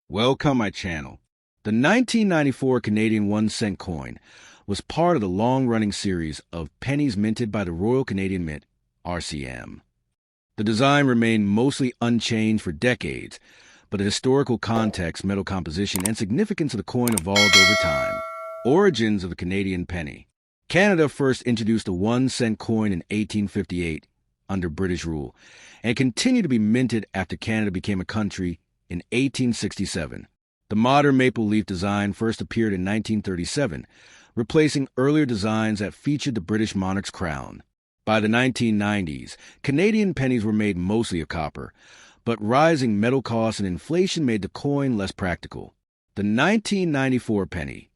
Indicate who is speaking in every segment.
Speaker 1: Welcome my channel. The 1994 Canadian 1-cent coin was part of the long-running series of pennies minted by the Royal Canadian Mint, RCM. The design remained mostly unchanged for decades, but the historical context, metal composition, and significance of the coin evolved over time. Origins of the Canadian penny. Canada first introduced a 1-cent coin in 1858 under British rule, and continued to be minted after Canada became a country in 1867. The modern maple leaf design first appeared in 1937, replacing earlier designs that featured the British monarch's crown. By the 1990s, Canadian pennies were made mostly of copper, but rising metal costs and inflation made the coin less practical. The 1994 penny.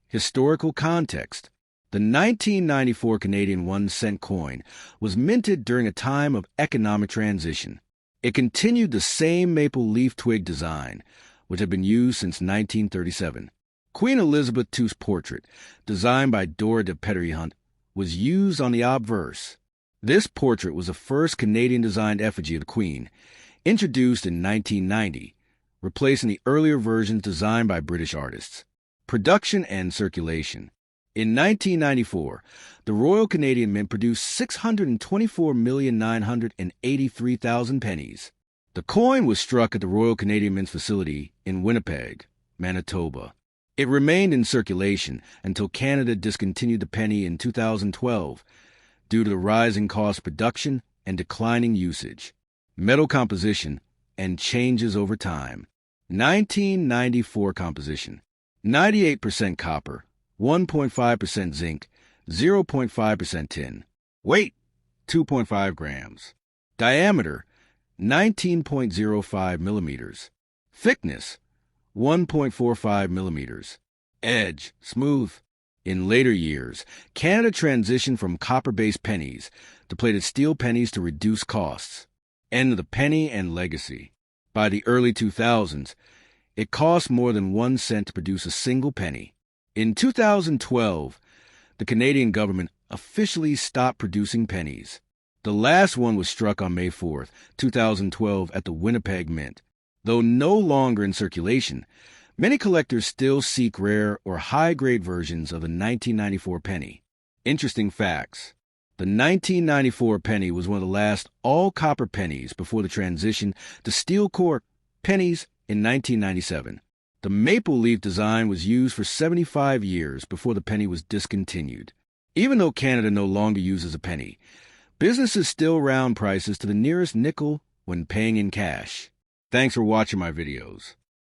Speaker 1: Historical context. The 1994 Canadian 1-cent coin was minted during a time of economic transition. It continued the same maple leaf twig design, which had been used since 1937. Queen Elizabeth II's portrait, designed by Dora de Petrie-Hunt, was used on the obverse. This portrait was the first Canadian-designed effigy of the Queen, introduced in 1990, replacing the earlier versions designed by British artists. Production and circulation. In 1994, the Royal Canadian Mint produced 624,983,000 pennies. The coin was struck at the Royal Canadian Mint's facility in Winnipeg, Manitoba. It remained in circulation until Canada discontinued the penny in 2012 due to the rising cost of production and declining usage. Metal composition and changes over time. 1994 composition. 98% copper, 1.5% zinc, 0.5% tin. Weight, 2.5 grams. Diameter, 19.05 millimeters. Thickness, 1.45 millimeters. Edge, smooth. In later years, Canada transitioned from copper-based pennies to plated steel pennies to reduce costs. End of the penny and legacy. By the early 2000s, it cost more than 1 cent to produce a single penny. In 2012, the Canadian government officially stopped producing pennies. The last one was struck on May 4, 2012 at the Winnipeg Mint. Though no longer in circulation, many collectors still seek rare or high-grade versions of the 1994 penny. Interesting facts. The 1994 penny was one of the last all-copper pennies before the transition to steel core pennies in 1997. The maple leaf design was used for 75 years before the penny was discontinued. Even though Canada no longer uses a penny, businesses still round prices to the nearest nickel when paying in cash. Thanks for watching my videos.